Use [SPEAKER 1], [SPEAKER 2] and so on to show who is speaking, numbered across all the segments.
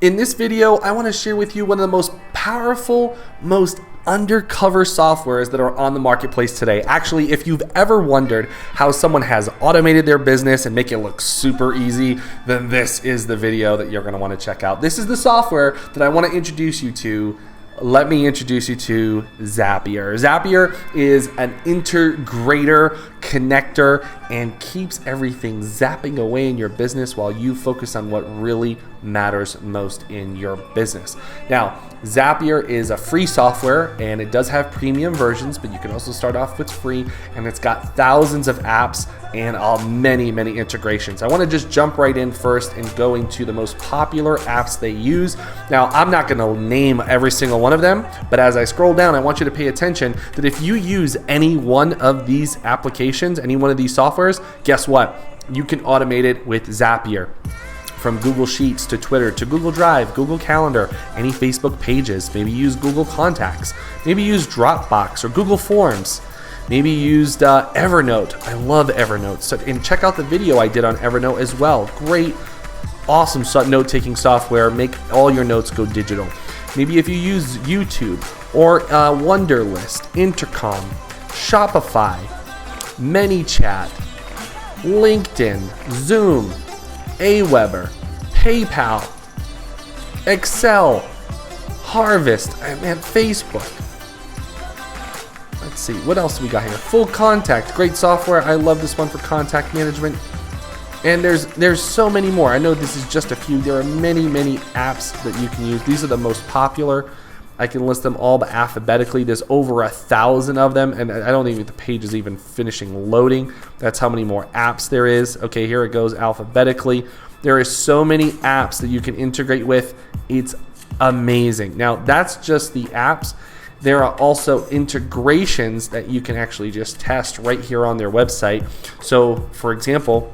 [SPEAKER 1] In this video, I want to share with you one of the most powerful, most undercover softwares that are on the marketplace today. Actually, if you've ever wondered how someone has automated their business and make it look super easy, then this is the video that you're going to want to check out. This is the software that I want to introduce you to. Let me introduce you to Zapier. Zapier is an integrator, connector, and keeps everything zapping away in your business while you focus on what really matters most in your business. Now, Zapier is a free software and it does have premium versions, but you can also start off with free, and it's got thousands of apps and many integrations. I want to just jump right in first and go into the most popular apps they use. Now, I'm not going to name every single one of them, but as I scroll down, I want you to pay attention that if you use any one of these applications, any one of these softwares, guess what? You can automate it with Zapier. From Google Sheets to Twitter to Google Drive, Google Calendar, any Facebook pages, maybe use Google Contacts, maybe use Dropbox or Google Forms, maybe used Evernote. I love Evernote. So, and check out the video I did on Evernote as well. Great, awesome note-taking software. Make all your notes go digital. Maybe if you use YouTube or Wunderlist, Intercom, Shopify, ManyChat, LinkedIn, Zoom, Aweber, PayPal, Excel, Harvest, man, Facebook. Let's see, what else do we got here? Full Contact, great software. I love this one for contact management. And there's so many more. I know this is just a few. There are many apps that you can use. These are the most popular. I can list them all, but alphabetically. There's over 1,000 of them, and I don't think the page is even finishing loading. That's how many more apps there is. Okay, here it goes alphabetically. There are so many apps that you can integrate with. It's amazing. Now, that's just the apps. There are also integrations that you can actually just test right here on their website. So, for example,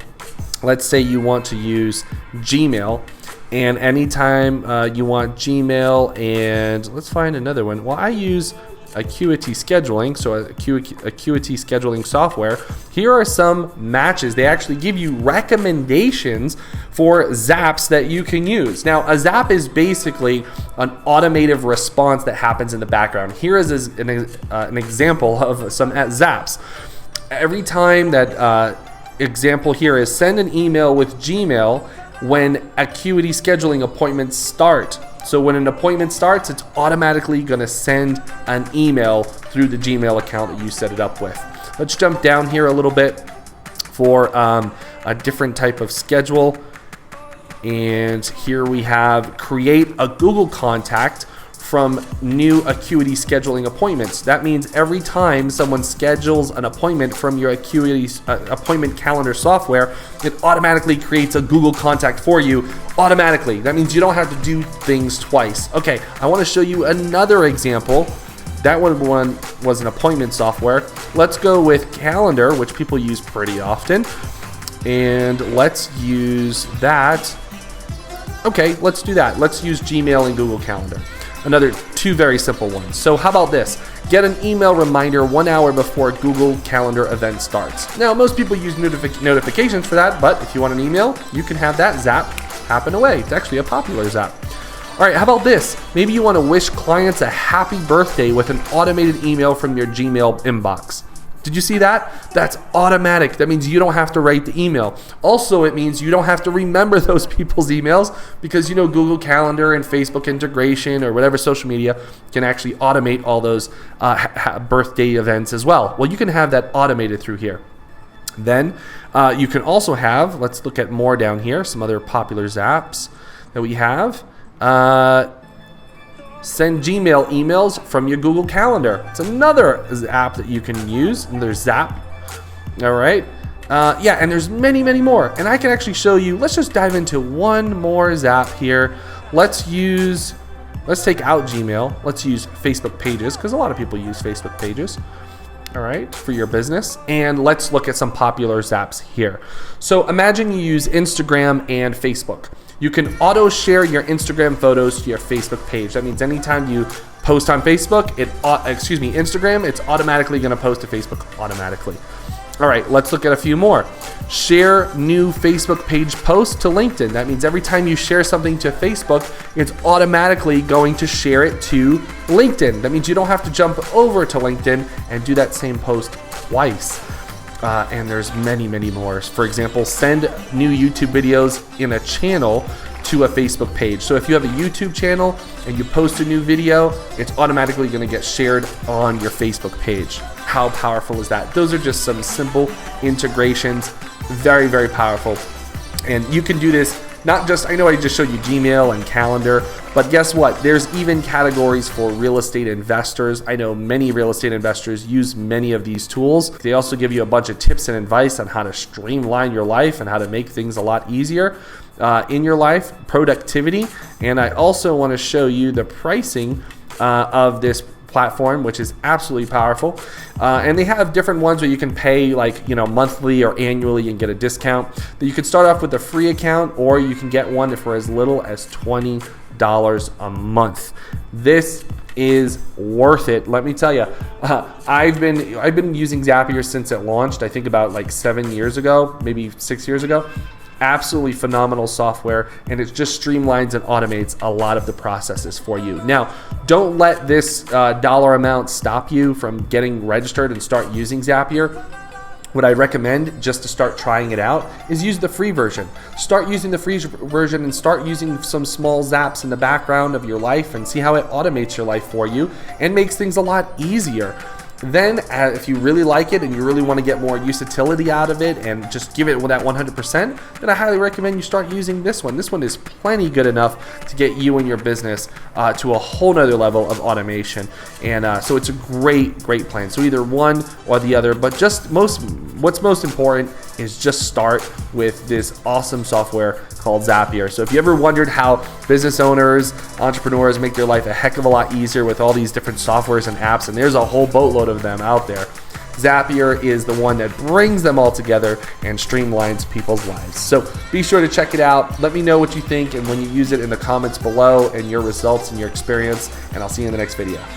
[SPEAKER 1] let's say you want to use Gmail. And anytime you want Gmail, and let's find another one. Well, I use Acuity Scheduling, so Acuity Scheduling software. Here are some matches. They actually give you recommendations for zaps that you can use. Now, a zap is basically an automated response that happens in the background. Here is an example of some zaps. Every time that example here is send an email with Gmail when Acuity Scheduling appointments start. So when an appointment starts, it's automatically going to send an email through the Gmail account that you set it up with. Let's jump down here a little bit for a different type of schedule. And here we have create a Google contact from new Acuity Scheduling appointments. That means every time someone schedules an appointment from your Acuity appointment calendar software, it automatically creates a Google contact for you automatically. That means you don't have to do things twice. Okay, I want to show you another example. That one was an appointment software. Let's go with Calendar, which people use pretty often. And let's use that. Okay, let's do that. Let's use Gmail and Google Calendar. Another two very simple ones. So how about this? Get an email reminder 1 hour before Google Calendar event starts. Now, most people use notifications for that, but if you want an email, you can have that zap happen away. It's actually a popular zap. All right, how about this? Maybe you want to wish clients a happy birthday with an automated email from your Gmail inbox. Did you see that? That's automatic. That means you don't have to write the email. Also, it means you don't have to remember those people's emails because Google Calendar and Facebook integration or whatever social media can actually automate all those birthday events as well. Well, you can have that automated through here. Then you can also have, let's look at more down here, some other popular zaps that we have. Send Gmail emails from your Google Calendar. It's another app that you can use. And there's Zap. All right. Yeah, and there's many more. And I can actually show you. Let's just dive into one more Zap here. Let's take out Gmail. Let's use Facebook Pages because a lot of people use Facebook Pages. All right, for your business. And let's look at some popular zaps here. So imagine you use Instagram and Facebook. You can auto share your Instagram photos to your Facebook page. That means anytime you post on Facebook, Instagram, it's automatically going to post to Facebook automatically. All right, let's look at a few more. Share new Facebook page posts to LinkedIn. That means every time you share something to Facebook, it's automatically going to share it to LinkedIn. That means you don't have to jump over to LinkedIn and do that same post twice. And there's many, many more. For example, send new YouTube videos in a channel to a Facebook page. So if you have a YouTube channel and you post a new video, it's automatically going to get shared on your Facebook page. How powerful is that? Those are just some simple integrations. Very, very powerful. And you can do this not just, I know I just showed you Gmail and calendar, but guess what? There's even categories for real estate investors. I know many real estate investors use many of these tools. They also give you a bunch of tips and advice on how to streamline your life and how to make things a lot easier in your life, productivity. And I also want to show you the pricing of this platform, which is absolutely powerful. And they have different ones where you can pay monthly or annually and get a discount. You can start off with a free account, or you can get one for as little as $20 a month. This is worth it. Let me tell you, I've been using Zapier since it launched. I think about 7 years ago, maybe 6 years ago. Absolutely phenomenal software, and it just streamlines and automates a lot of the processes for you. Now, don't let this dollar amount stop you from getting registered and start using Zapier. What I recommend, just to start trying it out, is use the free version. Start using the free version and start using some small zaps in the background of your life and see how it automates your life for you and makes things a lot easier. Then if you really like it and you really want to get more utility out of it and just give it that 100%, then I highly recommend you start using this one. This one is plenty good enough to get you and your business to a whole nother level of automation. And so it's a great plan. So either one or the other, but what's most important is just start with this awesome software called Zapier. So if you ever wondered how business owners, entrepreneurs make their life a heck of a lot easier with all these different softwares and apps, and there's a whole boatload of them out there, Zapier is the one that brings them all together and streamlines people's lives. So be sure to check it out. Let me know what you think and when you use it in the comments below and your results and your experience, and I'll see you in the next video.